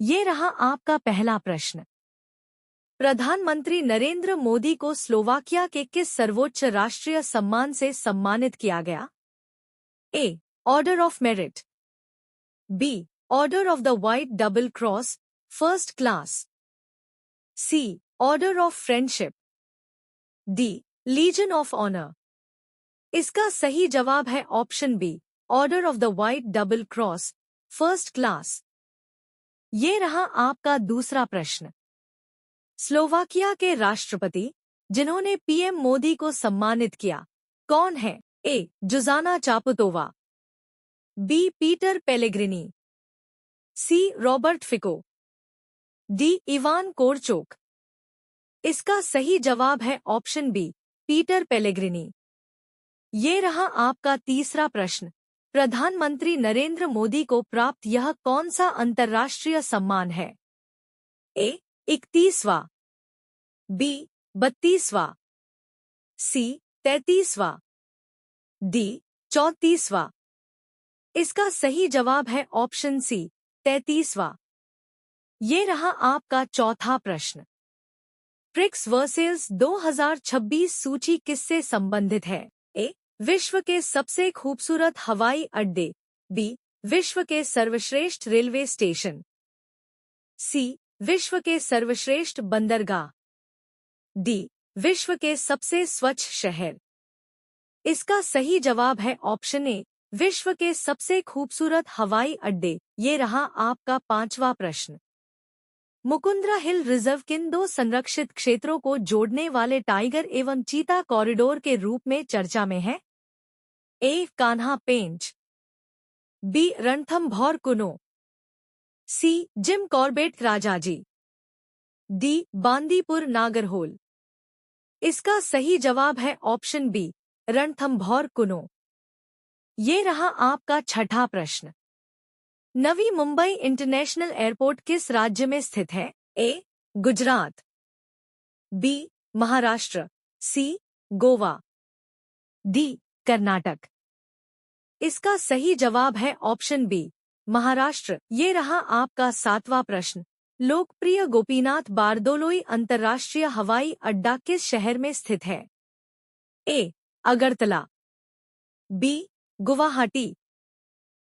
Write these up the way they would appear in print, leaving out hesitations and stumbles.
ये रहा आपका पहला प्रश्न। प्रधानमंत्री नरेंद्र मोदी को स्लोवाकिया के किस सर्वोच्च राष्ट्रीय सम्मान से सम्मानित किया गया? A. Order of merit, B. Order of the white double cross first class, C. Order of friendship, D. Legion of honour. इसका सही जवाब है option B, order of the white double cross first class. ये रहा आपका दूसरा प्रश्न। Slovakia के राष्ट्रपति जिन्होंने पीएम मोदी को सम्मानित किया, कौन है? A. Zuzana Caputova, B. Peter Pellegrini, C. Robert Fico, D. Ivan Korcok. इसका सही जवाब है ऑप्शन बी, पीटर पेलेग्रिनी। ये रहा आपका तीसरा प्रश्न। प्रधानमंत्री नरेंद्र मोदी को प्राप्त यह कौन सा अंतर्राष्ट्रीय सम्मान है? ए. 31वां, बी. 32वां, सी. 33वां, डी. 34वां। इसका सही जवाब है ऑप्शन सी, 33वां। ये रहा आपका चौथा प्रश्न। ब्रिक्स वर्सेस 2026 सूची किससे संबंधित है? ए. विश्व के सबसे खूबसूरत हवाई अड्डे, बी. विश्व के सर्वश्रेष्ठ रेलवे स्टेशन, सी. विश्व के सर्वश्रेष्ठ बंदरगाह, डी. विश्व के सबसे स्वच्छ शहर। इसका सही जवाब है ऑप्शन ए, विश्व के सबसे खूबसूरत हवाई अड्डे। ये रहा आपका पांचवा प्रश्न। मुकुंद्रा हिल रिजर्व किन दो संरक्षित क्षेत्रों को जोड़ने वाले टाइगर एवं चीता कॉरिडोर के रूप में चर्चा में है? A. Kanha Pench, B. Ranthambore Kuno, C. Jim Corbett Rajaji, D. Bandipur Nagarhole. इसका सही जवाब है ऑप्शन बी, रणथंभौर कुनो। ये रहा आपका छठा प्रश्न। नवी मुंबई इंटरनेशनल एयरपोर्ट किस राज्य में स्थित है? ए. गुजरात, बी. महाराष्ट्र, सी. गोवा, डी. कर्नाटक। इसका सही जवाब है ऑप्शन बी, महाराष्ट्र। ये रहा आपका सातवां प्रश्न। लोकप्रिय गोपीनाथ बारदोलोई अंतर्राष्ट्रीय हवाई अड्डा किस शहर में स्थित है? ए. अगरतला, बी. गुवाहाटी,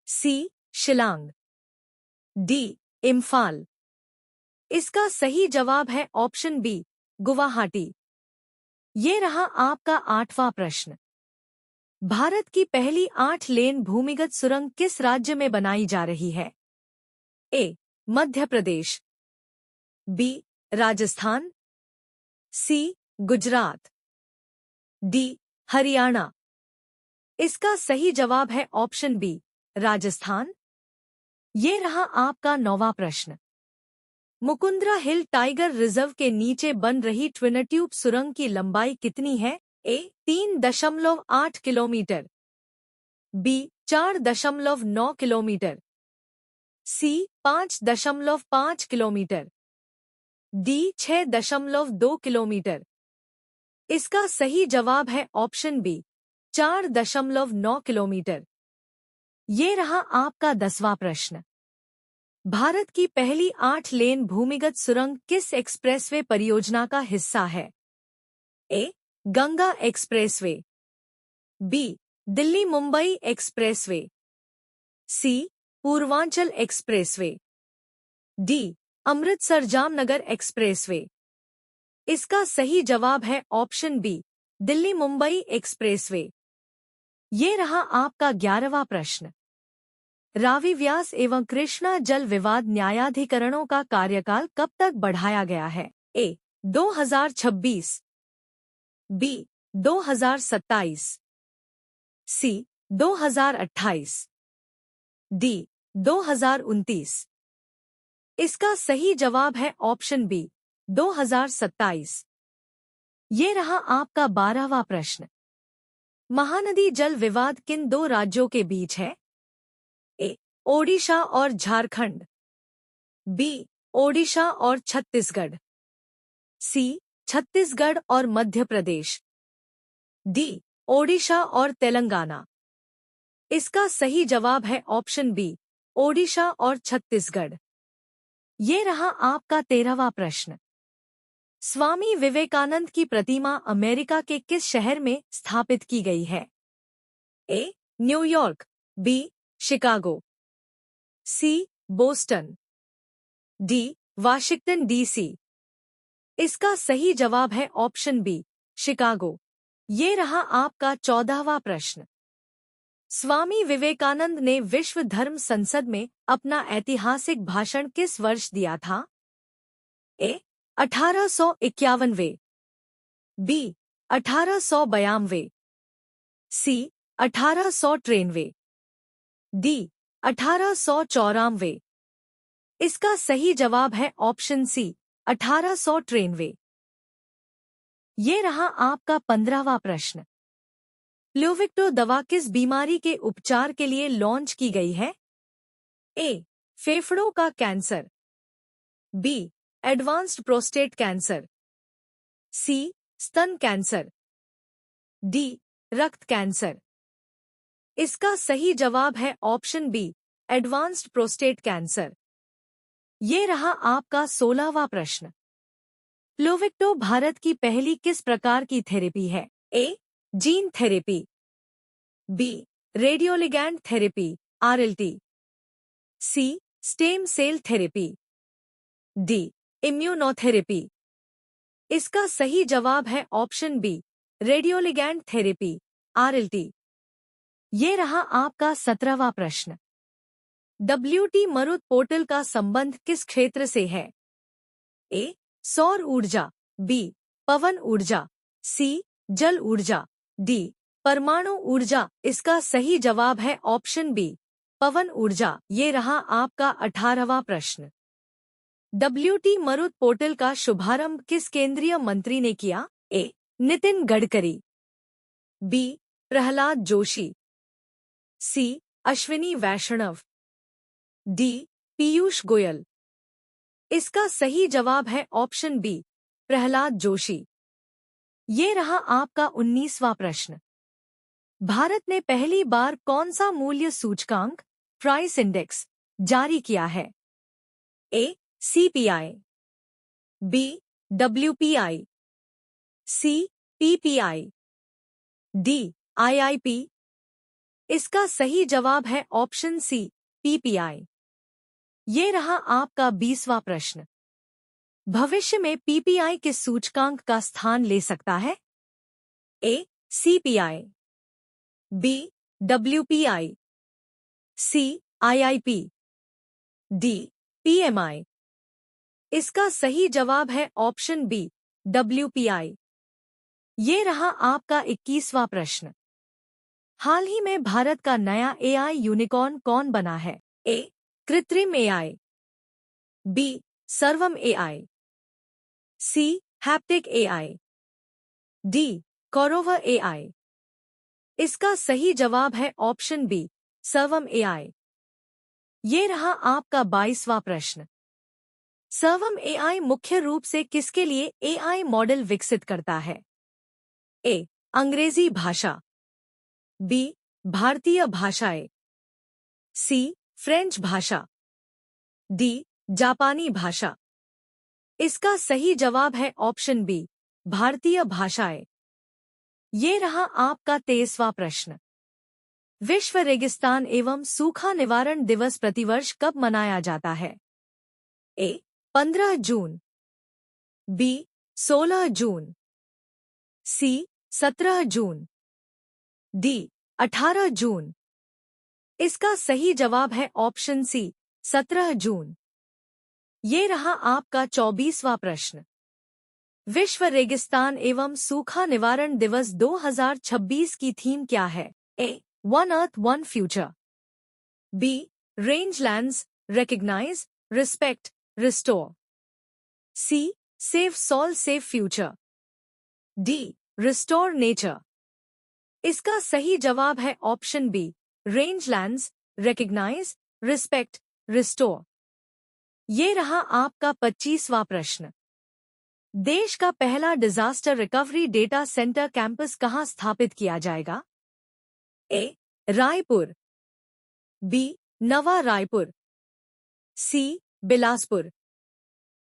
सी. शिलांग, डी. इम्फाल। इसका सही जवाब है ऑप्शन बी, गुवाहाटी। ये रहा आपका आठवां प्रश्न। भारत की पहली 8 लेन भूमिगत सुरंग किस राज्य में बनाई जा रही है? ए. मध्य प्रदेश, बी. राजस्थान, सी. गुजरात, डी. हरियाणा। इसका सही जवाब है ऑप्शन बी, राजस्थान। ये रहा आपका नौवां प्रश्न। मुकुंद्रा हिल टाइगर रिजर्व के नीचे बन रही ट्विनट्यूब सुरंग की लंबाई कितनी है? ए. 3.8 किलोमीटर, बी. 4.9 किलोमीटर, सी. 5.5 किलोमीटर, डी. 6.2 किलोमीटर। इसका सही जवाब है ऑप्शन बी, 4.9 किलोमीटर। ये रहा आपका 10वां प्रश्न। भारत की पहली 8 लेन भूमिगत सुरंग किस एक्सप्रेसवे परियोजना का हिस्सा है? A. Ganga expressway, B. Delhi Mumbai expressway, C. Purvanchal expressway, D. Amritsar Jamnagar expressway. इसका सही जवाब है option B, Delhi Mumbai expressway. ये रहा आपका 11वां प्रश्न। रावी व्यास एवं कृष्णा जल विवाद न्यायाधिकरणों का कार्यकाल कब तक बढ़ाया गया है? ए. 2026, बी. 2027, सी. 2028, डी. 2029। इसका सही जवाब है ऑप्शन बी, 2027। ये रहा आपका 12वां प्रश्न। महानदी जल विवाद किन दो राज्यों के बीच है? ए. ओडिशा और झारखंड, बी. ओडिशा और छत्तीसगढ़, सी. छत्तीसगढ़ और मध्य प्रदेश, डी. ओडिशा और तेलंगाना। इसका सही जवाब है ऑप्शन बी, ओडिशा और छत्तीसगढ़। ये रहा आपका 13वां प्रश्न। स्वामी विवेकानंद की प्रतिमा अमेरिका के किस शहर में स्थापित की गई है? A. New York, B. Chicago, C. Boston, D. Washington DC. इसका सही जवाब है ऑप्शन बी, शिकागो। ये रहा आपका 14वां प्रश्न। स्वामी विवेकानंद ने विश्व धर्म संसद में अपना ऐतिहासिक भाषण किस वर्ष दिया था? ए. 1851, बी. 1892, सी. 1893, डी. 1894। इसका सही जवाब है ऑप्शन सी, 1893। ये रहा आपका 15वां प्रश्न। प्लूविक्टो दवा किस बीमारी के उपचार के लिए लॉन्च की गई है? ए. फेफड़ों का cancer, B. Advanced prostate cancer, C. स्तन कैंसर, डी. रक्त कैंसर। इसका सही जवाब है option B, advanced prostate cancer. ये रहा आपका 16वां प्रश्न। प्लूविक्टो भारत की पहली किस प्रकार की थेरेपी है? A. Gene therapy, B. Radioligand therapy RLT, C. Stem cell therapy, D. Immunotherapy. इसका सही जवाब है option B, radioligand therapy RLT. ये रहा आपका 17वां प्रश्न। WT मरुत पोर्टल का संबंध किस क्षेत्र से है? ए. सौर ऊर्जा, बी. पवन ऊर्जा, सी. जल ऊर्जा, डी. परमाणु ऊर्जा। इसका सही जवाब है ऑप्शन बी, पवन ऊर्जा। ये रहा आपका 18वां प्रश्न। WT मरुत पोर्टल का शुभारंभ किस केंद्रीय मंत्री ने किया? ए. नितिन गडकरी, बी. प्रहलाद जोशी, सी. अश्विनी वैष्णव, डी. पीयूष गोयल। इसका सही जवाब है ऑप्शन बी, प्रहलाद जोशी। ये रहा आपका 19वां प्रश्न। भारत ने पहली बार कौन सा मूल्य सूचकांक, प्राइस इंडेक्स, जारी किया है? A. CPI, B. WPI, C. PPI, D. IIP। इसका सही जवाब है ऑप्शन सी, PPI। ये रहा आपका 20वां प्रश्न। भविष्य में PPI किस सूचकांक का स्थान ले सकता है? A. CPI, B. WPI, C. IIP, D. PMI। इसका सही जवाब है ऑप्शन बी, WPI। ये रहा आपका 21वां प्रश्न। हाल ही में भारत का नया AI यूनिकॉर्न कौन बना है? ए. कृत्रिम AI, B. Sarvam AI, C. Haptik AI, D. Kaurav AI। इसका सही जवाब है ऑप्शन बी, सर्वम AI। ये रहा आपका 22वां प्रश्न। सर्वम AI मुख्य रूप से किसके लिए AI मॉडल विकसित करता है? ए. अंग्रेजी भाषा, बी. भारतीय भाषाएं, सी. फ्रेंच भाषा, डी. जापानी भाषा। इसका सही जवाब है ऑप्शन बी, भारतीय भाषाएं। ये रहा आपका 23वां प्रश्न। विश्व रेगिस्तान एवं सूखा निवारण दिवस प्रतिवर्ष कब मनाया जाता है? ए. 15 जून, बी. 16 जून, सी. 17 जून, डी. 18 जून। इसका सही जवाब है ऑप्शन सी, 17 जून। ये रहा आपका 24वां प्रश्न। विश्व रेगिस्तान एवं सूखा निवारण दिवस 2026 की थीम क्या है? A. One earth one future, B. Rangelands recognise, respect, restore, C. Save soil save future, D. Restore nature. इसका सही जवाब है option B, rangelands recognise, respect, restore. ये रहा आपका 25वां प्रश्न। देश का पहला disaster recovery data centre campus कहां स्थापित किया जाएगा? A. Raipur, B. Nava Raipur, C. Bilaspur,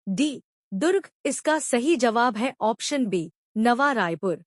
D Durg. इसका सही जवाब है ऑप्शन बी, नवा रायपुर।